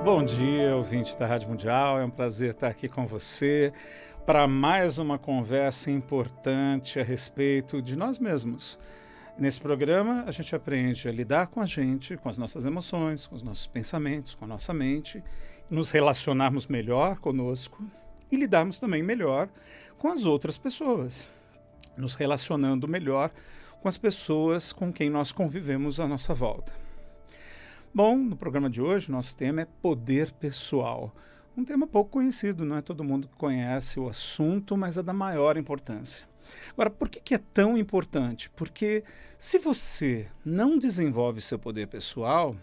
Bom dia, ouvinte da Rádio Mundial. É um prazer estar aqui com você para mais uma conversa importante a respeito de nós mesmos. Nesse programa, a gente aprende a lidar com a gente, com as nossas emoções, com os nossos pensamentos, com a nossa mente, nos relacionarmos melhor conosco e lidarmos também melhor com as outras pessoas, nos relacionando melhor com as pessoas com quem nós convivemos à nossa volta. Bom, no programa de hoje, nosso tema é poder pessoal. Um tema pouco conhecido, não é todo mundo que conhece o assunto, mas é da maior importância. Agora, por que é tão importante? Porque se você não desenvolve seu poder pessoal,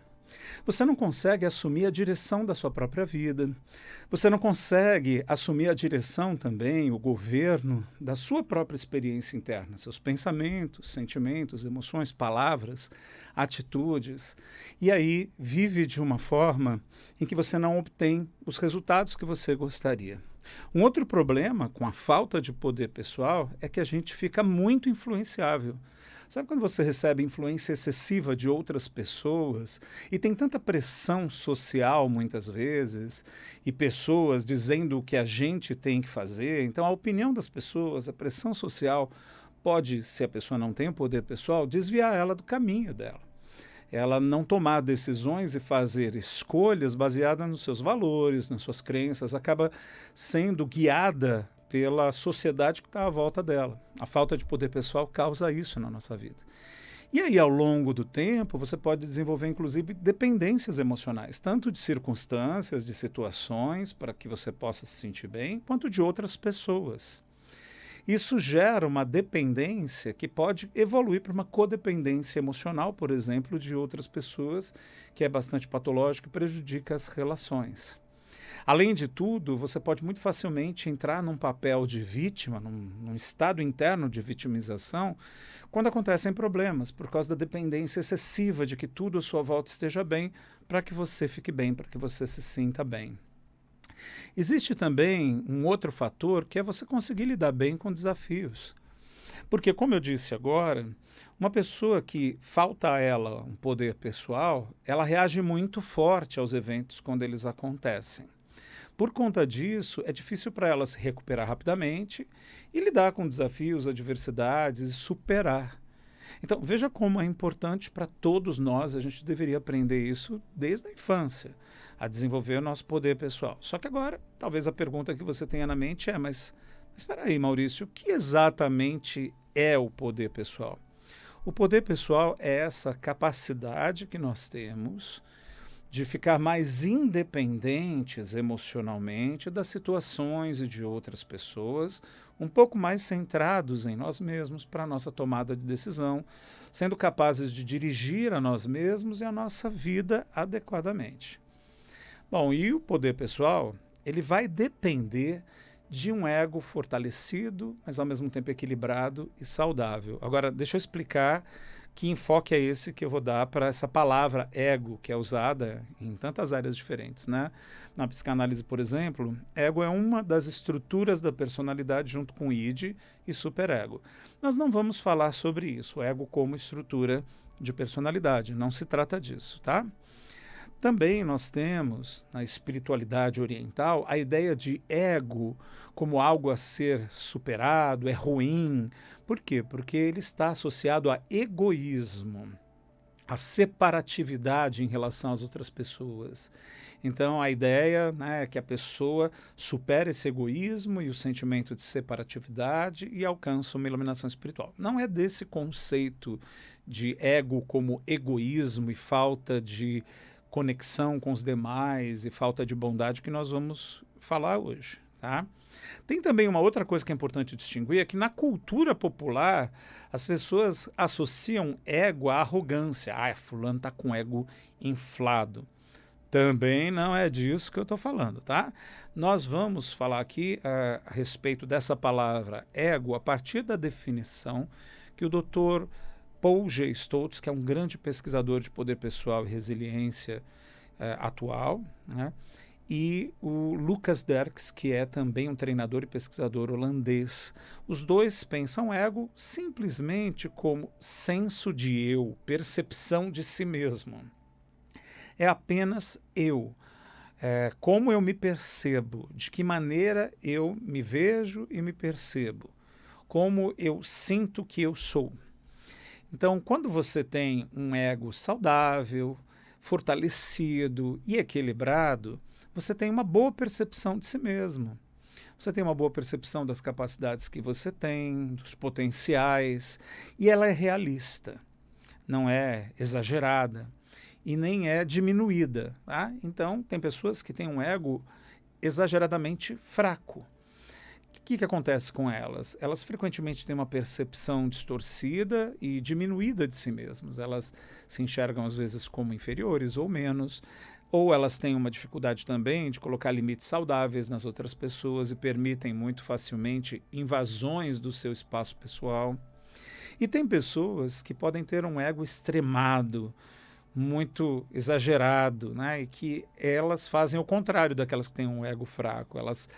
você não consegue assumir a direção da sua própria vida, você não consegue assumir a direção também, o governo da sua própria experiência interna, seus pensamentos, sentimentos, emoções, palavras, atitudes, e aí vive de uma forma em que você não obtém os resultados que você gostaria. Um outro problema com a falta de poder pessoal é que a gente fica muito influenciável. Sabe quando você recebe influência excessiva de outras pessoas e tem tanta pressão social muitas vezes e pessoas dizendo o que a gente tem que fazer? Então a opinião das pessoas, a pressão social pode, se a pessoa não tem o poder pessoal, desviar ela do caminho dela. Ela não tomar decisões e fazer escolhas baseadas nos seus valores, nas suas crenças, acaba sendo guiada pela sociedade que está à volta dela. A falta de poder pessoal causa isso na nossa vida. E aí, ao longo do tempo, você pode desenvolver, inclusive, dependências emocionais, tanto de circunstâncias, de situações, para que você possa se sentir bem, quanto de outras pessoas. Isso gera uma dependência que pode evoluir para uma codependência emocional, por exemplo, de outras pessoas, que é bastante patológico e prejudica as relações. Além de tudo, você pode muito facilmente entrar num papel de vítima, num estado interno de vitimização, quando acontecem problemas, por causa da dependência excessiva de que tudo à sua volta esteja bem, para que você fique bem, para que você se sinta bem. Existe também um outro fator, que é você conseguir lidar bem com desafios. Porque, como eu disse agora, uma pessoa que falta a ela um poder pessoal, ela reage muito forte aos eventos quando eles acontecem. Por conta disso, é difícil para ela se recuperar rapidamente e lidar com desafios, adversidades e superar. Então, veja como é importante para todos nós, a gente deveria aprender isso desde a infância, a desenvolver o nosso poder pessoal. Só que agora, talvez a pergunta que você tenha na mente é, mas espera aí, Maurício, o que exatamente é o poder pessoal? O poder pessoal é essa capacidade que nós temos de ficar mais independentes emocionalmente das situações e de outras pessoas, um pouco mais centrados em nós mesmos para a nossa tomada de decisão, sendo capazes de dirigir a nós mesmos e a nossa vida adequadamente. Bom, e o poder pessoal, ele vai depender de um ego fortalecido, mas ao mesmo tempo equilibrado e saudável. Agora, deixa eu explicar que enfoque é esse que eu vou dar para essa palavra ego, que é usada em tantas áreas diferentes, né? Na psicanálise, por exemplo, ego é uma das estruturas da personalidade junto com id e superego. Nós não vamos falar sobre isso, ego como estrutura de personalidade, não se trata disso, tá? Também nós temos, na espiritualidade oriental, a ideia de ego como algo a ser superado, é ruim. Por quê? Porque ele está associado a egoísmo, a separatividade em relação às outras pessoas. Então, a ideia, né, é que a pessoa supere esse egoísmo e o sentimento de separatividade e alcança uma iluminação espiritual. Não é desse conceito de ego como egoísmo e falta de conexão com os demais e falta de bondade que nós vamos falar hoje, tá? Tem também uma outra coisa que é importante distinguir, é que na cultura popular as pessoas associam ego à arrogância. Ah, fulano está com ego inflado. Também não é disso que eu estou falando, tá? Nós vamos falar aqui a respeito dessa palavra ego a partir da definição que o doutor Paul G. Stoltz, que é um grande pesquisador de poder pessoal e resiliência atual, né? E o Lucas Derks, que é também um treinador e pesquisador holandês. Os dois pensam ego simplesmente como senso de eu, percepção de si mesmo. É apenas eu. como eu me percebo, de que maneira eu me vejo e me percebo, como eu sinto que eu sou. Então, quando você tem um ego saudável, fortalecido e equilibrado, você tem uma boa percepção de si mesmo. Você tem uma boa percepção das capacidades que você tem, dos potenciais, e ela é realista, não é exagerada e nem é diminuída. Tá? Então, tem pessoas que têm um ego exageradamente fraco. O que acontece com elas? Elas frequentemente têm uma percepção distorcida e diminuída de si mesmas. Elas se enxergam, às vezes, como inferiores ou menos, ou elas têm uma dificuldade também de colocar limites saudáveis nas outras pessoas e permitem muito facilmente invasões do seu espaço pessoal. E tem pessoas que podem ter um ego extremado, muito exagerado, né? E que elas fazem o contrário daquelas que têm um ego fraco. Elas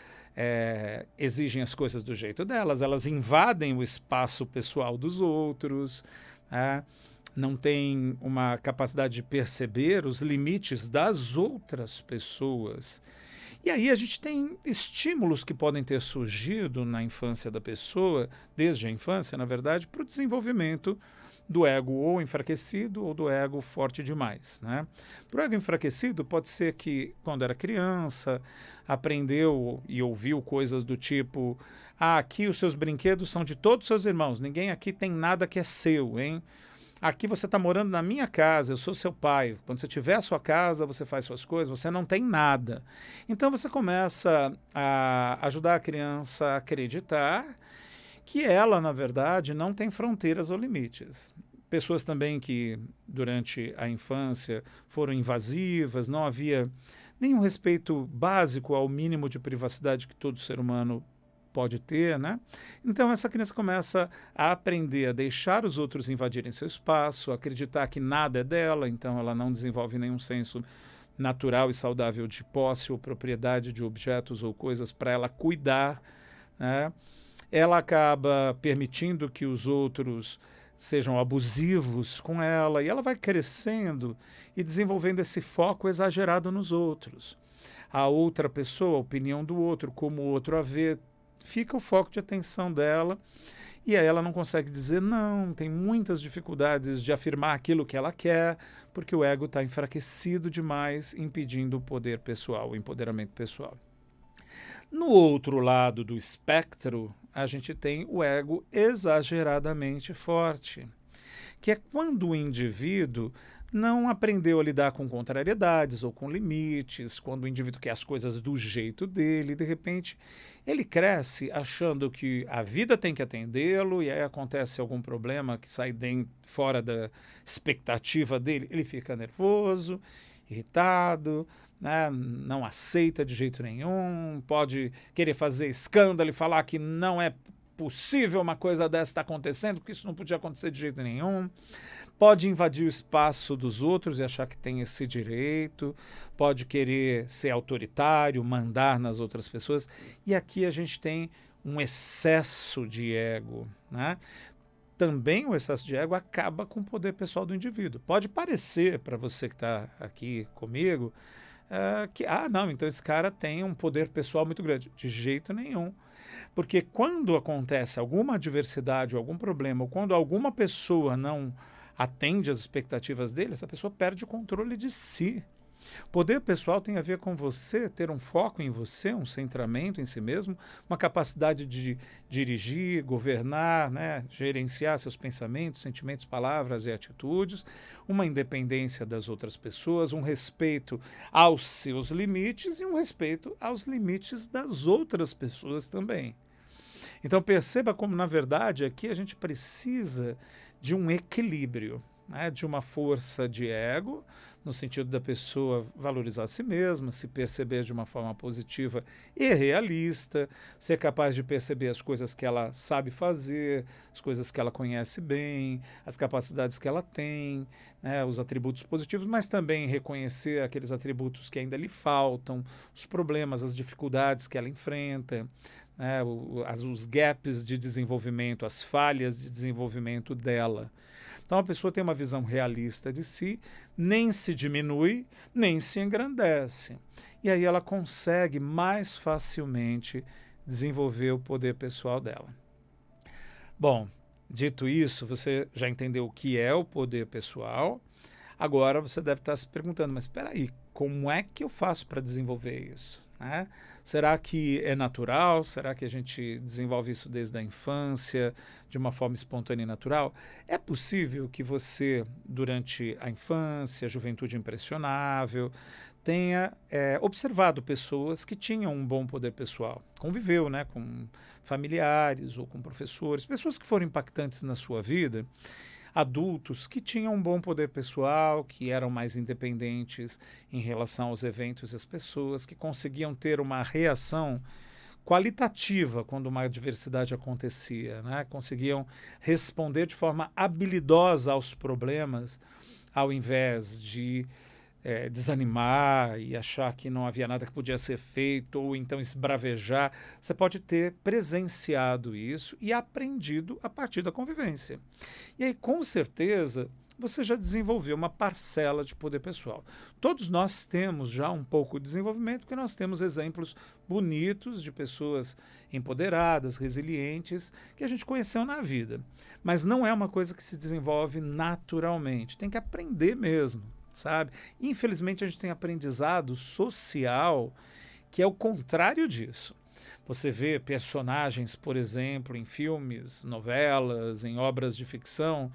exigem as coisas do jeito delas, elas invadem o espaço pessoal dos outros, né? Não têm uma capacidade de perceber os limites das outras pessoas. E aí a gente tem estímulos que podem ter surgido na infância da pessoa, desde a infância, na verdade, para o desenvolvimento do ego ou enfraquecido ou do ego forte demais. Né? Para o ego enfraquecido, pode ser que, quando era criança, aprendeu e ouviu coisas do tipo: aqui os seus brinquedos são de todos os seus irmãos, ninguém aqui tem nada que é seu, hein? Aqui você está morando na minha casa, eu sou seu pai. Quando você tiver a sua casa, você faz suas coisas, você não tem nada. Então você começa a ajudar a criança a acreditar que ela, na verdade, não tem fronteiras ou limites. Pessoas também que, durante a infância, foram invasivas, não havia nenhum respeito básico ao mínimo de privacidade que todo ser humano pode ter, né? Então essa criança começa a aprender a deixar os outros invadirem seu espaço, a acreditar que nada é dela, então ela não desenvolve nenhum senso natural e saudável de posse ou propriedade de objetos ou coisas para ela cuidar, né? Ela acaba permitindo que os outros sejam abusivos com ela e ela vai crescendo e desenvolvendo esse foco exagerado nos outros. A outra pessoa, a opinião do outro, como o outro a vê, fica o foco de atenção dela e aí ela não consegue dizer não, tem muitas dificuldades de afirmar aquilo que ela quer, porque o ego está enfraquecido demais, impedindo o poder pessoal, o empoderamento pessoal. No outro lado do espectro, a gente tem o ego exageradamente forte, que é quando o indivíduo não aprendeu a lidar com contrariedades ou com limites, quando o indivíduo quer as coisas do jeito dele, de repente ele cresce achando que a vida tem que atendê-lo e aí acontece algum problema que sai fora da expectativa dele, ele fica nervoso, irritado, né, não aceita de jeito nenhum, pode querer fazer escândalo e falar que não é possível uma coisa dessa estar acontecendo, porque isso não podia acontecer de jeito nenhum. Pode invadir o espaço dos outros e achar que tem esse direito, pode querer ser autoritário, mandar nas outras pessoas. E aqui a gente tem um excesso de ego, né? Também o excesso de ego acaba com o poder pessoal do indivíduo. Pode parecer para você que está aqui comigo que, não, então esse cara tem um poder pessoal muito grande. De jeito nenhum. Porque quando acontece alguma adversidade, ou algum problema, ou quando alguma pessoa não atende às expectativas dele, essa pessoa perde o controle de si. Poder pessoal tem a ver com você ter um foco em você, um centramento em si mesmo, uma capacidade de dirigir, governar, né, gerenciar seus pensamentos, sentimentos, palavras e atitudes, uma independência das outras pessoas, um respeito aos seus limites e um respeito aos limites das outras pessoas também. Então perceba como, na verdade, aqui a gente precisa de um equilíbrio, né, de uma força de ego, no sentido da pessoa valorizar a si mesma, se perceber de uma forma positiva e realista, ser capaz de perceber as coisas que ela sabe fazer, as coisas que ela conhece bem, as capacidades que ela tem, né, os atributos positivos, mas também reconhecer aqueles atributos que ainda lhe faltam, os problemas, as dificuldades que ela enfrenta, né, os gaps de desenvolvimento, as falhas de desenvolvimento dela. Então a pessoa tem uma visão realista de si, nem se diminui, nem se engrandece. E aí ela consegue mais facilmente desenvolver o poder pessoal dela. Bom, dito isso, você já entendeu o que é o poder pessoal. Agora você deve estar se perguntando, mas espera aí, como é que eu faço para desenvolver isso? Né? Será que é natural? Será que a gente desenvolve isso desde a infância, de uma forma espontânea e natural? É possível que você, durante a infância, a juventude impressionável, tenha observado pessoas que tinham um bom poder pessoal, conviveu, né, com familiares ou com professores, pessoas que foram impactantes na sua vida, adultos que tinham um bom poder pessoal, que eram mais independentes em relação aos eventos e às pessoas, que conseguiam ter uma reação qualitativa quando uma adversidade acontecia, né? Conseguiam responder de forma habilidosa aos problemas, ao invés de desanimar e achar que não havia nada que podia ser feito, ou então esbravejar. Você pode ter presenciado isso e aprendido a partir da convivência. E aí, com certeza, você já desenvolveu uma parcela de poder pessoal. Todos nós temos já um pouco de desenvolvimento, porque nós temos exemplos bonitos de pessoas empoderadas, resilientes, que a gente conheceu na vida. Mas não é uma coisa que se desenvolve naturalmente, tem que aprender mesmo. Sabe? Infelizmente, a gente tem aprendizado social que é o contrário disso. Você vê personagens, por exemplo, em filmes, novelas, em obras de ficção,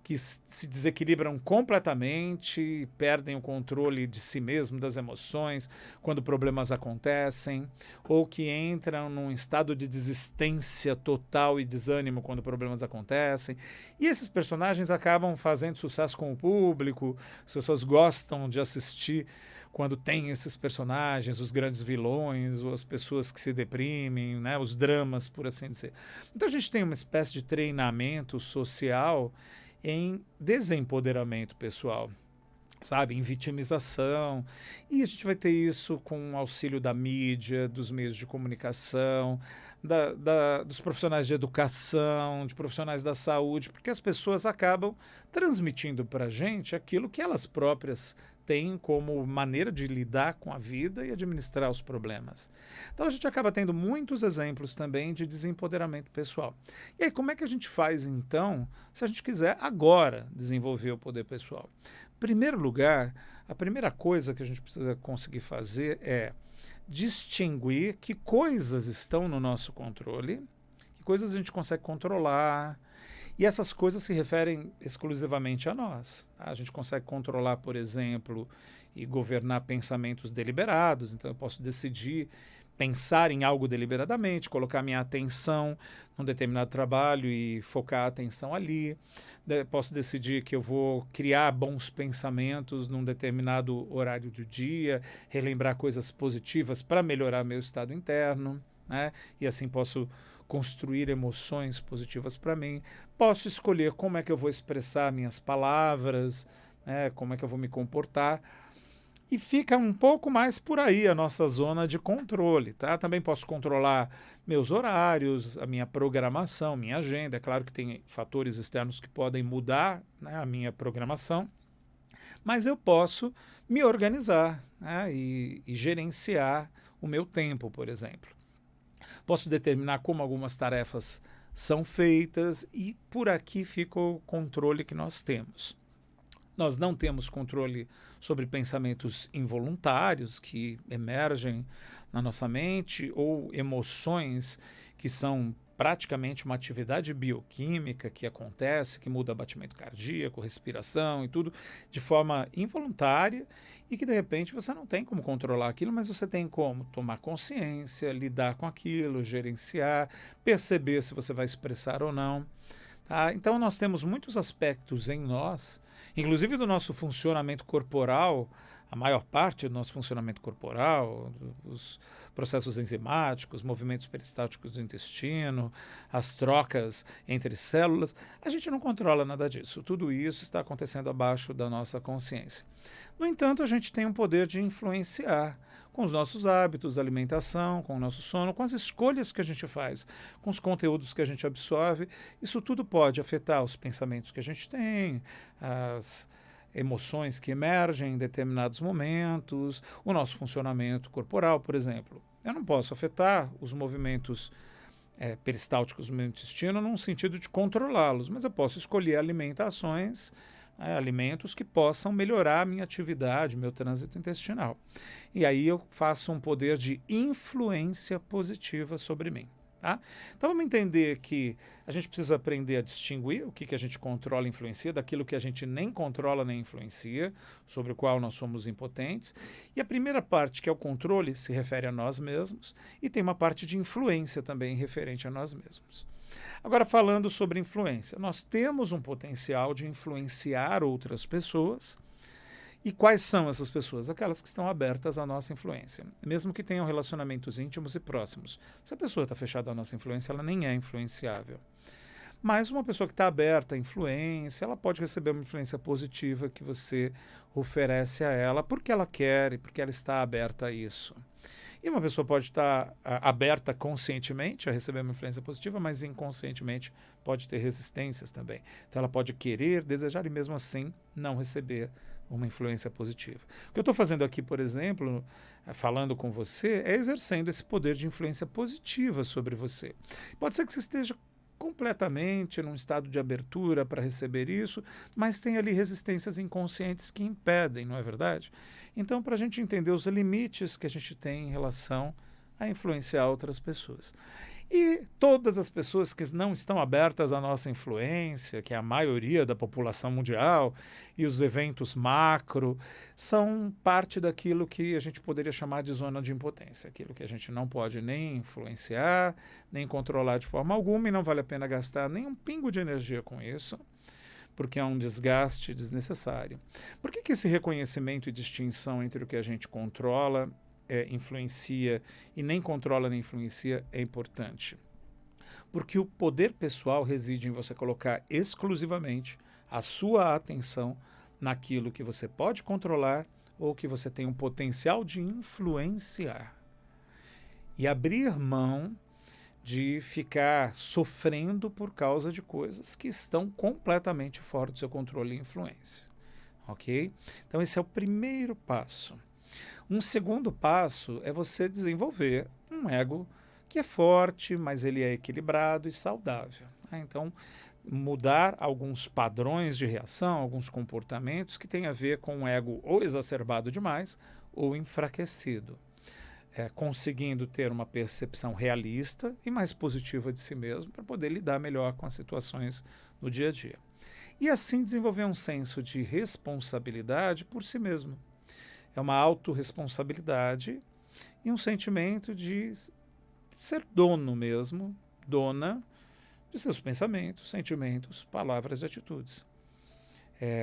que se desequilibram completamente, perdem o controle de si mesmo, das emoções, quando problemas acontecem, ou que entram num estado de desistência total e desânimo quando problemas acontecem. E esses personagens acabam fazendo sucesso com o público, as pessoas gostam de assistir quando tem esses personagens, os grandes vilões, ou as pessoas que se deprimem, né, os dramas, por assim dizer. Então a gente tem uma espécie de treinamento social em desempoderamento pessoal, sabe, em vitimização, e a gente vai ter isso com o auxílio da mídia, dos meios de comunicação, dos profissionais de educação, de profissionais da saúde, porque as pessoas acabam transmitindo para a gente aquilo que elas próprias têm como maneira de lidar com a vida e administrar os problemas. Então a gente acaba tendo muitos exemplos também de desempoderamento pessoal. E aí, como é que a gente faz então, se a gente quiser agora desenvolver o poder pessoal? Em primeiro lugar, a primeira coisa que a gente precisa conseguir fazer é distinguir que coisas estão no nosso controle, que coisas a gente consegue controlar. E essas coisas se referem exclusivamente a nós. Tá? A gente consegue controlar, por exemplo, e governar pensamentos deliberados. Então, eu posso decidir pensar em algo deliberadamente, colocar minha atenção num determinado trabalho e focar a atenção ali. Posso decidir que eu vou criar bons pensamentos num determinado horário do dia, relembrar coisas positivas para melhorar meu estado interno, né? E assim posso construir emoções positivas para mim. Posso escolher como é que eu vou expressar minhas palavras, né, como é que eu vou me comportar. E fica um pouco mais por aí a nossa zona de controle. Tá? Também posso controlar meus horários, a minha programação, minha agenda. É claro que tem fatores externos que podem mudar, né, a minha programação, mas eu posso me organizar, né, e gerenciar o meu tempo, por exemplo. Posso determinar como algumas tarefas são feitas e por aqui fica o controle que nós temos. Nós não temos controle sobre pensamentos involuntários que emergem na nossa mente ou emoções que são praticamente uma atividade bioquímica que acontece, que muda batimento cardíaco, respiração e tudo de forma involuntária e que de repente você não tem como controlar aquilo, mas você tem como tomar consciência, lidar com aquilo, gerenciar, perceber se você vai expressar ou não. Tá? Então nós temos muitos aspectos em nós, inclusive do nosso funcionamento corporal, a maior parte do nosso funcionamento corporal, os processos enzimáticos, movimentos peristálticos do intestino, as trocas entre células, a gente não controla nada disso. Tudo isso está acontecendo abaixo da nossa consciência. No entanto, a gente tem um poder de influenciar com os nossos hábitos, alimentação, com o nosso sono, com as escolhas que a gente faz, com os conteúdos que a gente absorve. Isso tudo pode afetar os pensamentos que a gente tem, as emoções que emergem em determinados momentos, o nosso funcionamento corporal, por exemplo. Eu não posso afetar os movimentos peristálticos do meu intestino num sentido de controlá-los, mas eu posso escolher alimentações, alimentos que possam melhorar a minha atividade, meu trânsito intestinal. E aí eu faço um poder de influência positiva sobre mim. Tá? Então vamos entender que a gente precisa aprender a distinguir o que a gente controla e influencia daquilo que a gente nem controla nem influencia, sobre o qual nós somos impotentes. E a primeira parte, que é o controle, se refere a nós mesmos, e tem uma parte de influência também referente a nós mesmos. Agora, falando sobre influência, nós temos um potencial de influenciar outras pessoas. E quais são essas pessoas? Aquelas que estão abertas à nossa influência, mesmo que tenham relacionamentos íntimos e próximos. Se a pessoa está fechada à nossa influência, ela nem é influenciável. Mas uma pessoa que está aberta à influência, ela pode receber uma influência positiva que você oferece a ela porque ela quer e porque ela está aberta a isso. E uma pessoa pode estar aberta conscientemente a receber uma influência positiva, mas inconscientemente pode ter resistências também. Então ela pode querer, desejar e mesmo assim não receber uma influência positiva. O que eu estou fazendo aqui, por exemplo, falando com você, é exercendo esse poder de influência positiva sobre você. Pode ser que você esteja completamente num estado de abertura para receber isso, mas tem ali resistências inconscientes que impedem, não é verdade? Então, para a gente entender os limites que a gente tem em relação a influenciar outras pessoas. E todas as pessoas que não estão abertas à nossa influência, que é a maioria da população mundial, e os eventos macro, são parte daquilo que a gente poderia chamar de zona de impotência, aquilo que a gente não pode nem influenciar, nem controlar de forma alguma, e não vale a pena gastar nem um pingo de energia com isso, porque é um desgaste desnecessário. Por que esse reconhecimento e distinção entre o que a gente controla, influencia e nem controla nem influencia é importante? Porque o poder pessoal reside em você colocar exclusivamente a sua atenção naquilo que você pode controlar ou que você tem um potencial de influenciar. E abrir mão de ficar sofrendo por causa de coisas que estão completamente fora do seu controle e influência. Ok? Então esse é o primeiro passo. Um segundo passo é você desenvolver um ego que é forte, mas ele é equilibrado e saudável. Então, mudar alguns padrões de reação, alguns comportamentos que têm a ver com um ego ou exacerbado demais ou enfraquecido. Conseguindo ter uma percepção realista e mais positiva de si mesmo para poder lidar melhor com as situações no dia a dia. E assim desenvolver um senso de responsabilidade por si mesmo. É uma autorresponsabilidade e um sentimento de ser dono mesmo, dona de seus pensamentos, sentimentos, palavras e atitudes.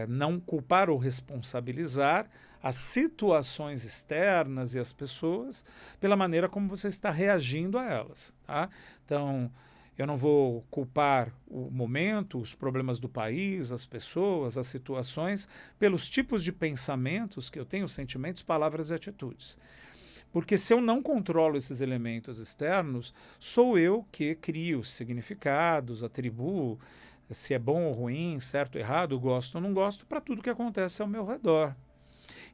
Não culpar ou responsabilizar as situações externas e as pessoas pela maneira como você está reagindo a elas. Tá? Então, eu não vou culpar o momento, os problemas do país, as pessoas, as situações, pelos tipos de pensamentos que eu tenho, sentimentos, palavras e atitudes. Porque se eu não controlo esses elementos externos, sou eu que crio significados, atribuo se é bom ou ruim, certo ou errado, gosto ou não gosto, para tudo que acontece ao meu redor.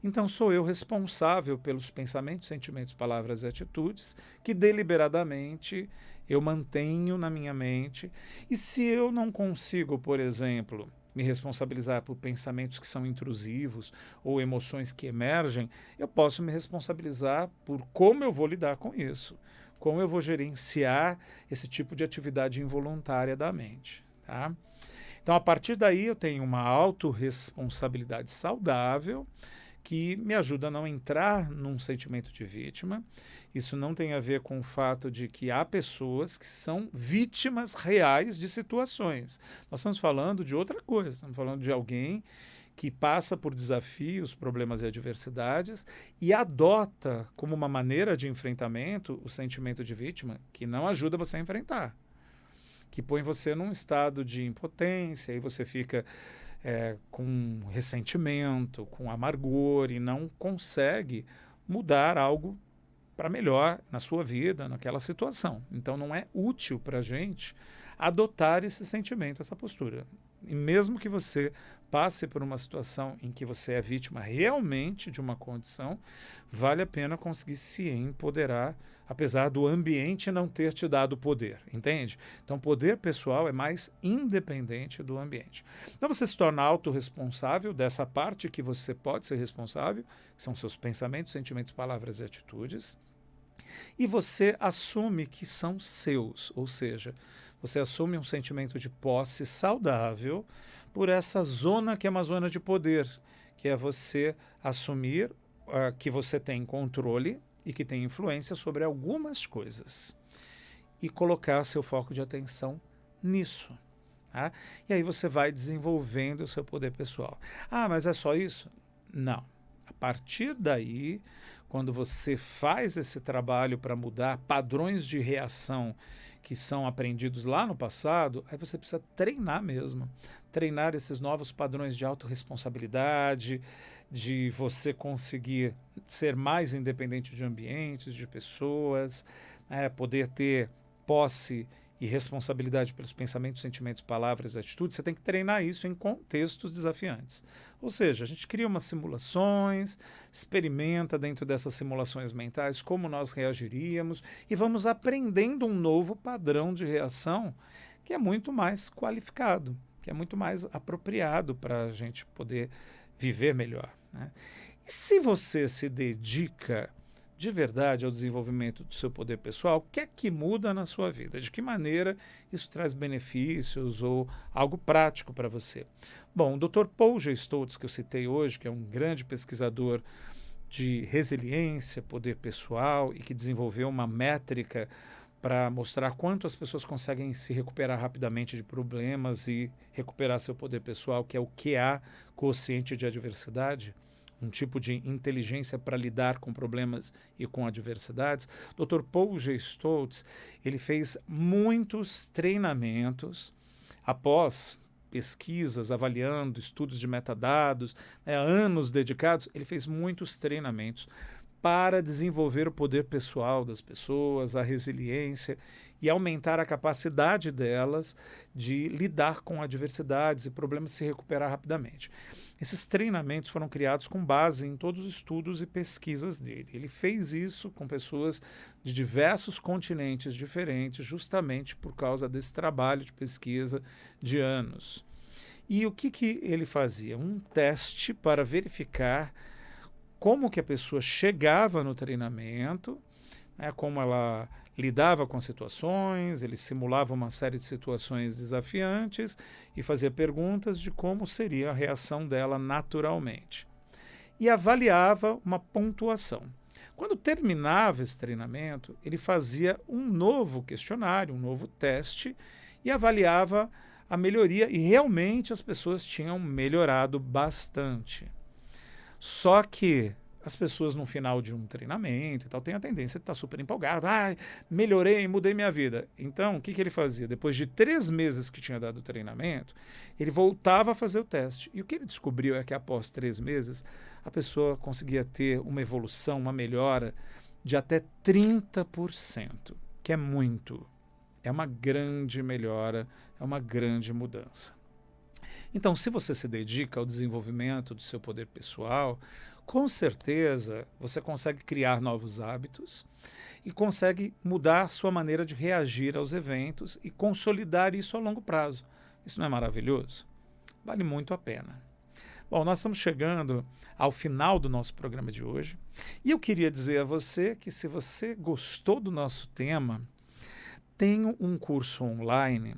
Então sou eu responsável pelos pensamentos, sentimentos, palavras e atitudes que deliberadamente eu mantenho na minha mente. E se eu não consigo, por exemplo, me responsabilizar por pensamentos que são intrusivos ou emoções que emergem, eu posso me responsabilizar por como eu vou lidar com isso, como eu vou gerenciar esse tipo de atividade involuntária da mente. Tá? Então, a partir daí, eu tenho uma autorresponsabilidade saudável que me ajuda a não entrar num sentimento de vítima. Isso não tem a ver com o fato de que há pessoas que são vítimas reais de situações. Nós estamos falando de outra coisa, estamos falando de alguém que passa por desafios, problemas e adversidades e adota como uma maneira de enfrentamento o sentimento de vítima, que não ajuda você a enfrentar, que põe você num estado de impotência e você fica com ressentimento, com amargor e não consegue mudar algo para melhor na sua vida, naquela situação. Então não é útil para a gente adotar esse sentimento, essa postura. E mesmo que você passe por uma situação em que você é vítima realmente de uma condição, vale a pena conseguir se empoderar, apesar do ambiente não ter te dado poder, entende? Então, poder pessoal é mais independente do ambiente. Então, você se torna autorresponsável dessa parte que você pode ser responsável, que são seus pensamentos, sentimentos, palavras e atitudes, e você assume que são seus, ou seja, você assume um sentimento de posse saudável por essa zona que é uma zona de poder, que é você assumir que você tem controle e que tem influência sobre algumas coisas e colocar seu foco de atenção nisso. Tá? E aí você vai desenvolvendo o seu poder pessoal. Ah, mas é só isso? Não. A partir daí, quando você faz esse trabalho para mudar padrões de reação que são aprendidos lá no passado, aí você precisa treinar mesmo. Treinar esses novos padrões de autorresponsabilidade, de você conseguir ser mais independente de ambientes, de pessoas, poder ter posse e responsabilidade pelos pensamentos, sentimentos, palavras e atitudes. Você tem que treinar isso em contextos desafiantes. Ou seja, a gente cria umas simulações, experimenta dentro dessas simulações mentais como nós reagiríamos e vamos aprendendo um novo padrão de reação que é muito mais qualificado, que é muito mais apropriado para a gente poder viver melhor, né? E se você se dedica de verdade ao desenvolvimento do seu poder pessoal, o que é que muda na sua vida? De que maneira isso traz benefícios ou algo prático para você? Bom, o Dr. Paul G. Stoltz, que eu citei hoje, que é um grande pesquisador de resiliência, poder pessoal e que desenvolveu uma métrica para mostrar quanto as pessoas conseguem se recuperar rapidamente de problemas e recuperar seu poder pessoal, que é o QA, quociente de adversidade, um tipo de inteligência para lidar com problemas e com adversidades. Dr. Paul G. Stoltz, ele fez muitos treinamentos após pesquisas, avaliando estudos de metadados, anos dedicados, ele fez muitos treinamentos para desenvolver o poder pessoal das pessoas, a resiliência e aumentar a capacidade delas de lidar com adversidades e problemas e se recuperar rapidamente. Esses treinamentos foram criados com base em todos os estudos e pesquisas dele. Ele fez isso com pessoas de diversos continentes diferentes, justamente por causa desse trabalho de pesquisa de anos. E o que ele fazia? Um teste para verificar como que a pessoa chegava no treinamento, como ela lidava com situações, ele simulava uma série de situações desafiantes e fazia perguntas de como seria a reação dela naturalmente. E avaliava uma pontuação. Quando terminava esse treinamento, ele fazia um novo questionário, um novo teste e avaliava a melhoria, e realmente as pessoas tinham melhorado bastante. Só que as pessoas no final de um treinamento e tal têm a tendência de estar super empolgado. Melhorei, mudei minha vida. Então, o que ele fazia? Depois de 3 meses que tinha dado o treinamento, ele voltava a fazer o teste. E o que ele descobriu é que após 3 meses, a pessoa conseguia ter uma evolução, uma melhora de até 30%, que é muito. É uma grande melhora, é uma grande mudança. Então, se você se dedica ao desenvolvimento do seu poder pessoal, com certeza você consegue criar novos hábitos e consegue mudar a sua maneira de reagir aos eventos e consolidar isso a longo prazo. Isso não é maravilhoso? Vale muito a pena. Bom, nós estamos chegando ao final do nosso programa de hoje e eu queria dizer a você que se você gostou do nosso tema, tenho um curso online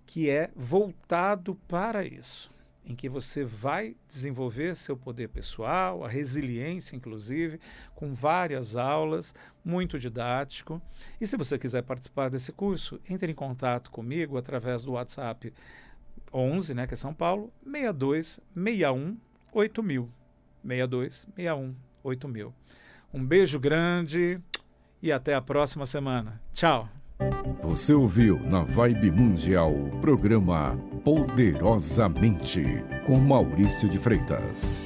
que é voltado para isso, em que você vai desenvolver seu poder pessoal, a resiliência, inclusive, com várias aulas, muito didático. E se você quiser participar desse curso, entre em contato comigo através do WhatsApp 11, né, que é São Paulo, 6261 8000. 6261 8000. Um beijo grande e até a próxima semana. Tchau. Você ouviu na Vibe Mundial o programa Poderosamente, com Maurício de Freitas.